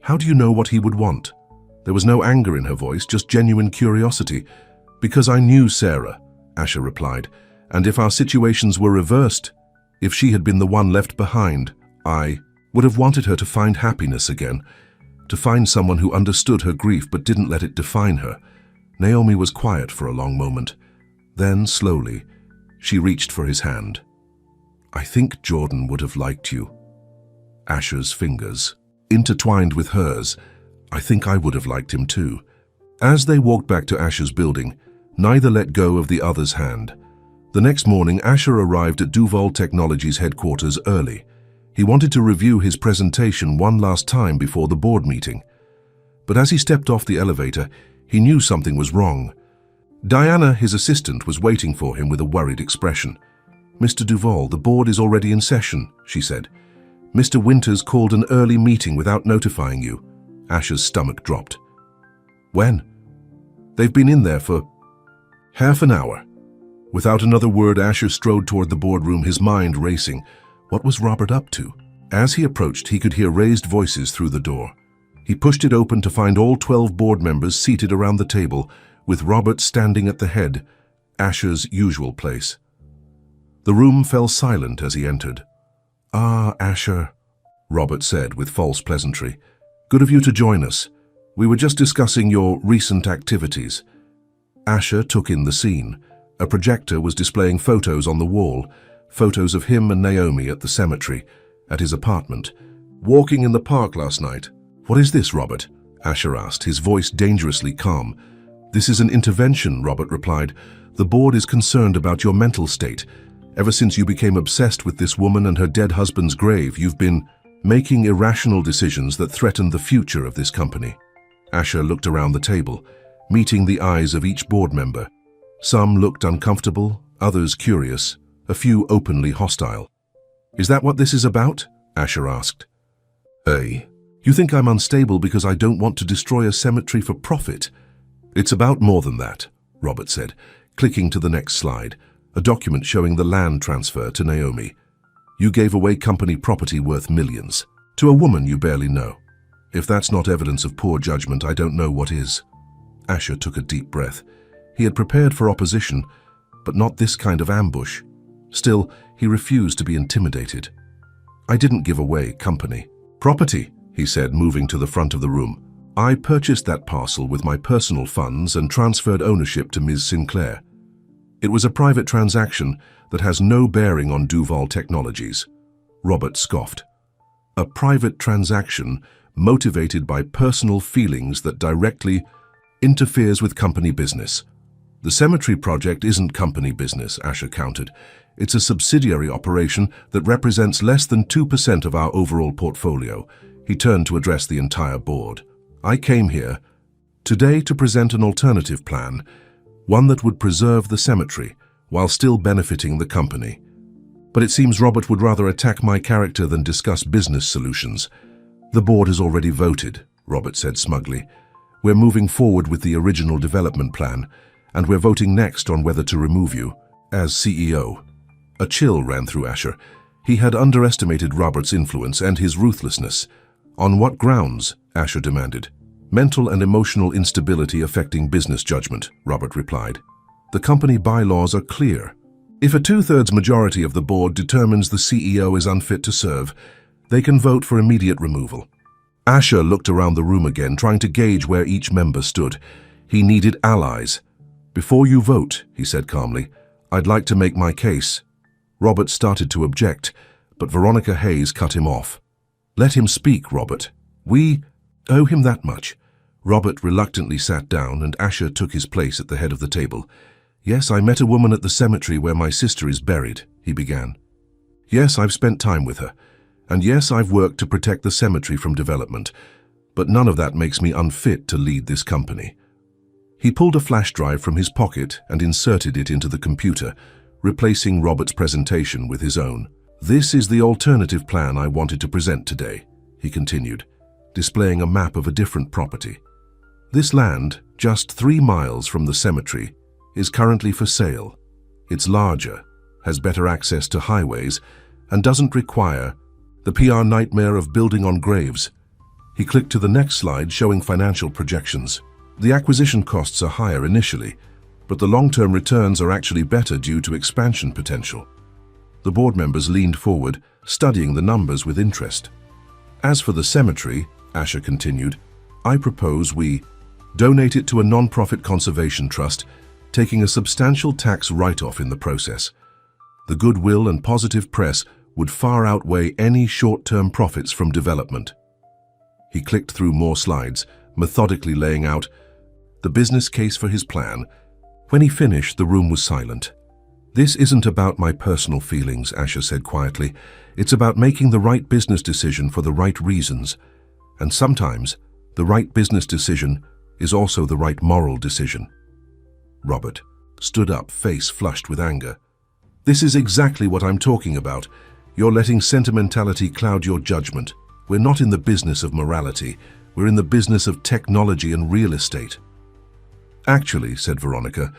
How do you know what he would want?" There was no anger in her voice, just genuine curiosity. "Because I knew Sarah," Asher replied, "and if our situations were reversed, if she had been the one left behind, I would have wanted her to find happiness again, to find someone who understood her grief but didn't let it define her." Naomi was quiet for a long moment. Then, slowly, she reached for his hand. "I think Jordan would have liked you." Asher's fingers intertwined with hers. "I think I would have liked him too." As they walked back to Asher's building, neither let go of the other's hand. The next morning, Asher arrived at Duval Technologies headquarters early. He wanted to review his presentation one last time before the board meeting. But as he stepped off the elevator, he knew something was wrong. Diana, his assistant, was waiting for him with a worried expression. "Mr. Duval, the board is already in session," she said. "Mr. Winters called an early meeting without notifying you." Asher's stomach dropped. "When?" "They've been in there for half an hour." Without another word, Asher strode toward the boardroom, his mind racing. What was Robert up to? As he approached, he could hear raised voices through the door. He pushed it open to find all 12 board members seated around the table, with Robert standing at the head, Asher's usual place. The room fell silent as he entered. "Ah, Asher," Robert said with false pleasantry. "Good of you to join us. We were just discussing your recent activities." Asher took in the scene. A projector was displaying photos on the wall, photos of him and Naomi at the cemetery, at his apartment. "Walking in the park last night." "What is this, Robert?" Asher asked, his voice dangerously calm. "This is an intervention," Robert replied. "The board is concerned about your mental state. Ever since you became obsessed with this woman and her dead husband's grave, you've been making irrational decisions that threaten the future of this company." Asher looked around the table, meeting the eyes of each board member. Some looked uncomfortable, others curious, a few openly hostile. "Is that what this is about?" Asher asked. "Hey, you think I'm unstable because I don't want to destroy a cemetery for profit?" "It's about more than that," Robert said, clicking to the next slide, a document showing the land transfer to Naomi. "You gave away company property worth millions to a woman you barely know. If that's not evidence of poor judgment, I don't know what is." Asher took a deep breath. He had prepared for opposition, but not this kind of ambush. Still, he refused to be intimidated. "I didn't give away company property," he said, moving to the front of the room. "I purchased that parcel with my personal funds and transferred ownership to Ms. Sinclair. It was a private transaction that has no bearing on Duval Technologies." Robert scoffed. "A private transaction motivated by personal feelings that directly interferes with company business." "The cemetery project isn't company business," Asher countered. "It's a subsidiary operation that represents less than 2% of our overall portfolio." He turned to address the entire board. "I came here today to present an alternative plan, one that would preserve the cemetery while still benefiting the company. But it seems Robert would rather attack my character than discuss business solutions." "The board has already voted," Robert said smugly. "We're moving forward with the original development plan, and we're voting next on whether to remove you as CEO." A chill ran through Asher. He had underestimated Robert's influence and his ruthlessness. "On what grounds?" Asher demanded. "Mental and emotional instability affecting business judgment," Robert replied. "The company bylaws are clear. If a 2/3 majority of the board determines the CEO is unfit to serve, they can vote for immediate removal." Asher looked around the room again, trying to gauge where each member stood. He needed allies. "Before you vote," he said calmly, "I'd like to make my case." Robert started to object, but Veronica Hayes cut him off. "Let him speak, Robert. We owe him that much." Robert reluctantly sat down, and Asher took his place at the head of the table. "Yes, I met a woman at the cemetery where my sister is buried," he began. "Yes, I've spent time with her. And yes, I've worked to protect the cemetery from development. But none of that makes me unfit to lead this company." He pulled a flash drive from his pocket and inserted it into the computer, replacing Robert's presentation with his own. "This is the alternative plan I wanted to present today," he continued, displaying a map of a different property. "This land, just 3 miles from the cemetery, is currently for sale. It's larger, has better access to highways, and doesn't require the PR nightmare of building on graves." He clicked to the next slide showing financial projections. "The acquisition costs are higher initially, but the long-term returns are actually better due to expansion potential." The board members leaned forward, studying the numbers with interest. "As for the cemetery," Asher continued, "I propose we donate it to a non-profit conservation trust, taking a substantial tax write-off in the process. The goodwill and positive press would far outweigh any short-term profits from development." He clicked through more slides, methodically laying out the business case for his plan. When he finished, the room was silent. "This isn't about my personal feelings," Asher said quietly. "It's about making the right business decision for the right reasons. And sometimes, the right business decision is also the right moral decision." Robert stood up, face flushed with anger. "This is exactly what I'm talking about. You're letting sentimentality cloud your judgment. We're not in the business of morality. We're in the business of technology and real estate." "Actually," said Veronica,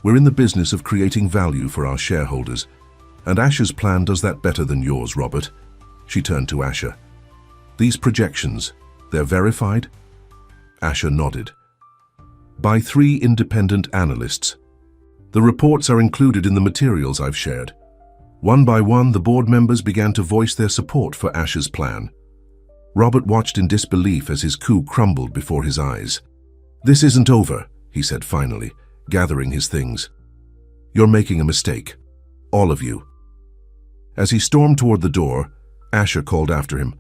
"we're in the business of creating value for our shareholders. And Asher's plan does that better than yours, Robert." She turned to Asher. "These projections, they're verified?" Asher nodded. "By 3 independent analysts. The reports are included in the materials I've shared." One by one, the board members began to voice their support for Asher's plan. Robert watched in disbelief as his coup crumbled before his eyes. "This isn't over," he said finally, gathering his things. "You're making a mistake. All of you." As he stormed toward the door, Asher called after him.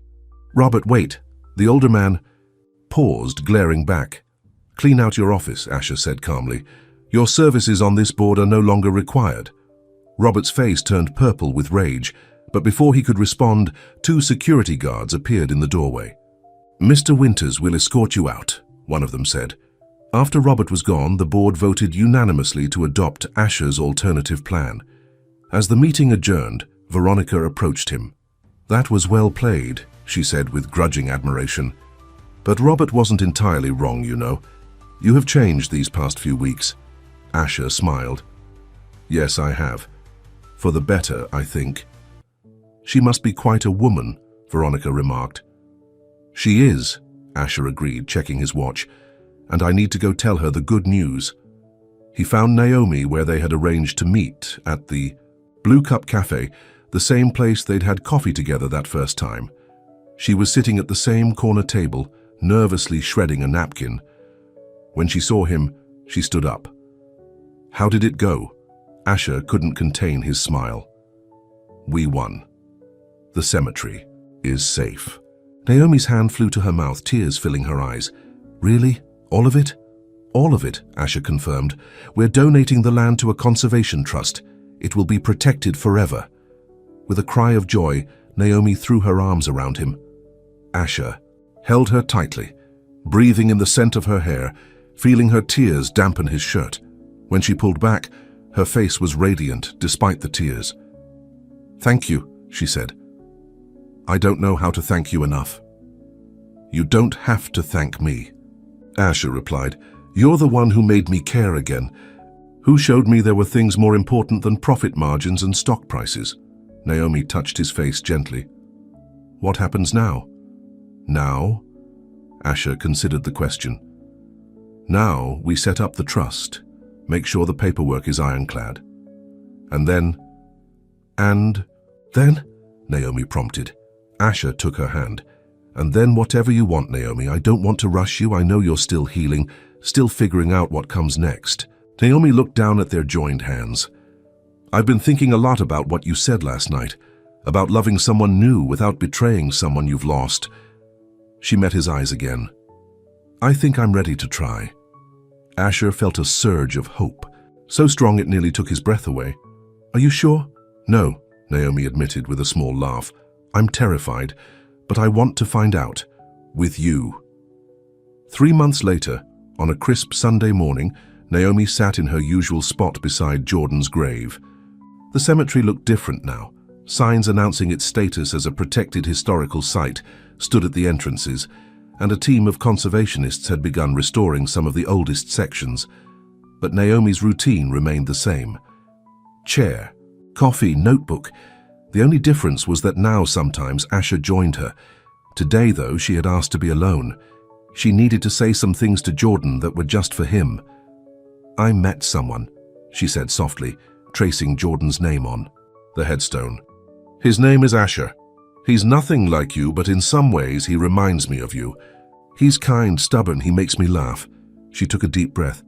"Robert, wait." The older man paused, glaring back. "Clean out your office," Asher said calmly. "Your services on this board are no longer required." Robert's face turned purple with rage, but before he could respond, 2 security guards appeared in the doorway. "Mr. Winters will escort you out," one of them said. After Robert was gone, the board voted unanimously to adopt Asher's alternative plan. As the meeting adjourned, Veronica approached him. "That was well played," she said with grudging admiration. "But Robert wasn't entirely wrong, you know. You have changed these past few weeks." Asher smiled. "Yes, I have. For the better, I think." "She must be quite a woman," Veronica remarked. "She is," Asher agreed, checking his watch. "And I need to go tell her the good news." He found Naomi where they had arranged to meet, at the Blue Cup Cafe, the same place they'd had coffee together that first time. She was sitting at the same corner table, nervously shredding a napkin. When she saw him, she stood up. "How did it go?" Asher couldn't contain his smile. "We won. The cemetery is safe." Naomi's hand flew to her mouth, tears filling her eyes. "Really? All of it?" "All of it," Asher confirmed. "We're donating the land to a conservation trust. It will be protected forever." With a cry of joy, Naomi threw her arms around him. Asher held her tightly, breathing in the scent of her hair, feeling her tears dampen his shirt. When she pulled back, her face was radiant despite the tears. "Thank you," she said. "I don't know how to thank you enough." "You don't have to thank me," Asher replied. "You're the one who made me care again. Who showed me there were things more important than profit margins and stock prices." Naomi touched his face gently. "What happens now?" "Now?" Asher considered the question. "Now we set up the trust, make sure the paperwork is ironclad. And then—" "And then?" Naomi prompted. Asher took her hand. "And then whatever you want, Naomi. I don't want to rush you. I know you're still healing, still figuring out what comes next." Naomi looked down at their joined hands. "I've been thinking a lot about what you said last night, about loving someone new without betraying someone you've lost." She met his eyes again. "I think I'm ready to try." Asher felt a surge of hope, so strong it nearly took his breath away. "Are you sure?" "No," Naomi admitted with a small laugh. "I'm terrified, but I want to find out. With you." 3 months later, on a crisp Sunday morning, Naomi sat in her usual spot beside Jordan's grave. The cemetery looked different now. Signs announcing its status as a protected historical site stood at the entrances, and a team of conservationists had begun restoring some of the oldest sections. But Naomi's routine remained the same. Chair, coffee, notebook. The only difference was that now sometimes Asher joined her. Today, though, she had asked to be alone. She needed to say some things to Jordan that were just for him. "I met someone," she said softly, tracing Jordan's name on the headstone. "His name is Asher. He's nothing like you, but in some ways he reminds me of you. He's kind, stubborn, he makes me laugh." She took a deep breath.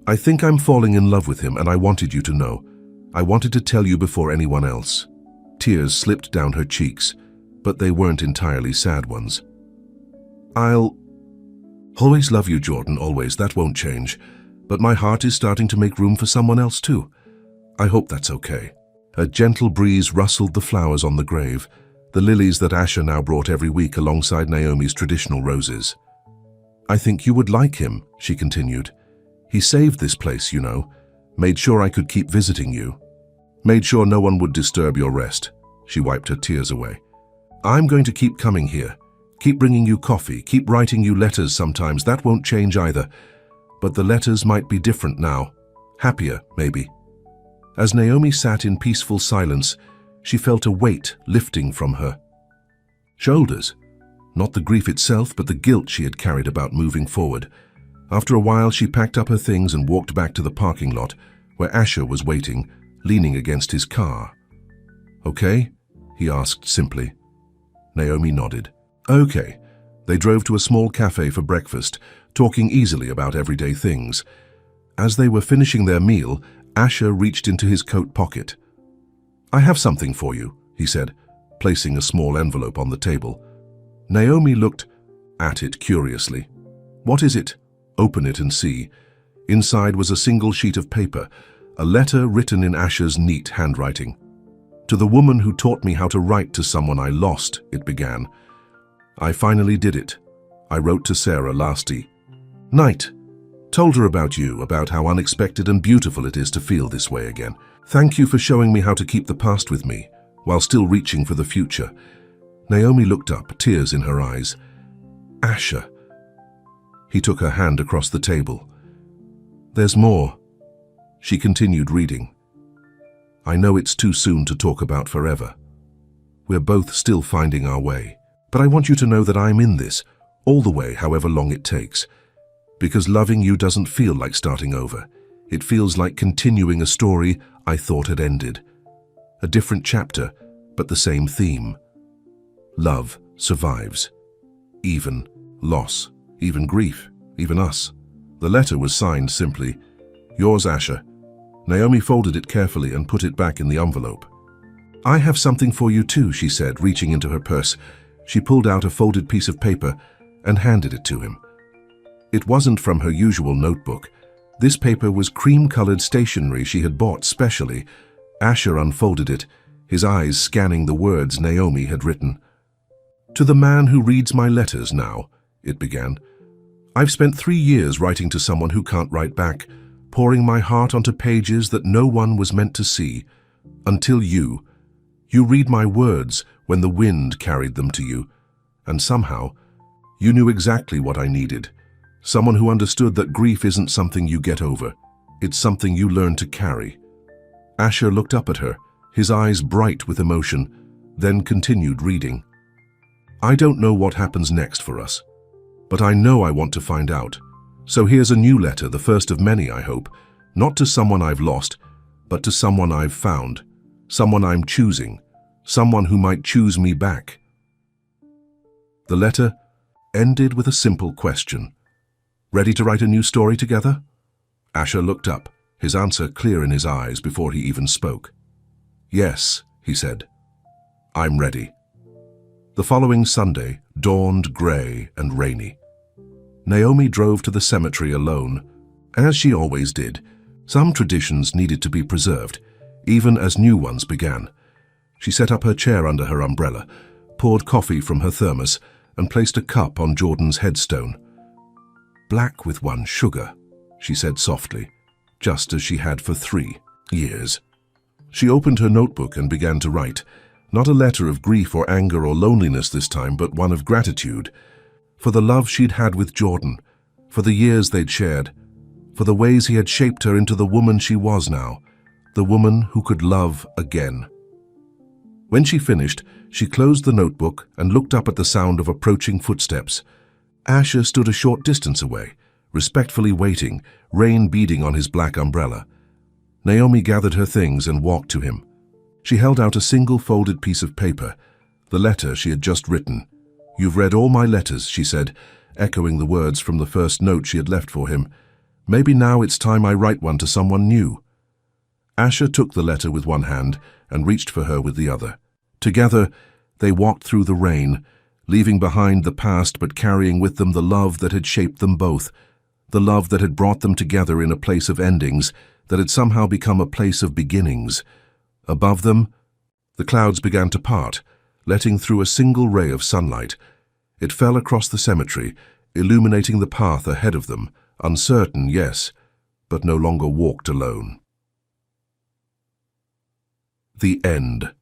"I think I'm falling in love with him, and I wanted you to know. I wanted to tell you before anyone else." Tears slipped down her cheeks, but they weren't entirely sad ones. "I'll always love you, Jordan, always. That won't change. But my heart is starting to make room for someone else too. I hope that's okay." A gentle breeze rustled the flowers on the grave, the lilies that Asher now brought every week alongside Naomi's traditional roses. "I think you would like him," she continued. He saved this place, you know. Made sure I could keep visiting you. Made sure no one would disturb your rest." She wiped her tears away. "I'm going to keep coming here. Keep bringing you coffee, keep writing you letters sometimes. That won't change either. But the letters might be different now. Happier, maybe." As Naomi sat in peaceful silence, she felt a weight lifting from her shoulders. Not the grief itself, but the guilt she had carried about moving forward. After a while, she packed up her things and walked back to the parking lot, where Asher was waiting, leaning against his car. "Okay?" he asked simply. Naomi nodded. "Okay." They drove to a small cafe for breakfast, talking easily about everyday things. As they were finishing their meal, Asher reached into his coat pocket. "I have something for you," he said, placing a small envelope on the table. Naomi looked at it curiously. "What is it?" "Open it and see." Inside was a single sheet of paper, a letter written in Asher's neat handwriting. "To the woman who taught me how to write to someone I lost," it began. "I finally did it. I wrote to Sarah last night. Told her about you, about how unexpected and beautiful it is to feel this way again. Thank you for showing me how to keep the past with me, while still reaching for the future." Naomi looked up, tears in her eyes. "Asher." He took her hand across the table. "There's more." She continued reading. "I know it's too soon to talk about forever. We're both still finding our way. But I want you to know that I'm in this, all the way, however long it takes. Because loving you doesn't feel like starting over. It feels like continuing a story I thought had ended. A different chapter, but the same theme. Love survives. Even loss, even grief, even us." The letter was signed simply, "Yours, Asher." Naomi folded it carefully and put it back in the envelope. "I have something for you too," she said, reaching into her purse. She pulled out a folded piece of paper and handed it to him. It wasn't from her usual notebook. This paper was cream-colored stationery she had bought specially. Asher unfolded it, his eyes scanning the words Naomi had written. "To the man who reads my letters now," it began. "I've spent 3 years writing to someone who can't write back, pouring my heart onto pages that no one was meant to see. Until you. You read my words when the wind carried them to you. And somehow, you knew exactly what I needed. Someone who understood that grief isn't something you get over. It's something you learn to carry." Asher looked up at her, his eyes bright with emotion, then continued reading. "I don't know what happens next for us, but I know I want to find out. So here's a new letter, the first of many, I hope. Not to someone I've lost, but to someone I've found. Someone I'm choosing. Someone who might choose me back." The letter ended with a simple question. "Ready to write a new story together?" Asher looked up, his answer clear in his eyes before he even spoke. "Yes," he said. "I'm ready." The following Sunday dawned grey and rainy. Naomi drove to the cemetery alone. As she always did, some traditions needed to be preserved, even as new ones began. She set up her chair under her umbrella, poured coffee from her thermos, and placed a cup on Jordan's headstone. "Black with 1 sugar," she said softly, just as she had for 3 years. She opened her notebook and began to write, not a letter of grief or anger or loneliness this time, but one of gratitude, for the love she'd had with Jordan, for the years they'd shared, for the ways he had shaped her into the woman she was now, the woman who could love again. When she finished, she closed the notebook and looked up at the sound of approaching footsteps. Asher stood a short distance away, respectfully waiting, rain beading on his black umbrella. Naomi gathered her things and walked to him. She held out a single folded piece of paper, the letter she had just written. "You've read all my letters," she said, echoing the words from the first note she had left for him. "Maybe now it's time I write one to someone new." Asher took the letter with one hand and reached for her with the other. Together, they walked through the rain, leaving behind the past but carrying with them the love that had shaped them both, the love that had brought them together in a place of endings, that had somehow become a place of beginnings. Above them, the clouds began to part, letting through a single ray of sunlight. It fell across the cemetery, illuminating the path ahead of them, uncertain, yes, but no longer walked alone. The end.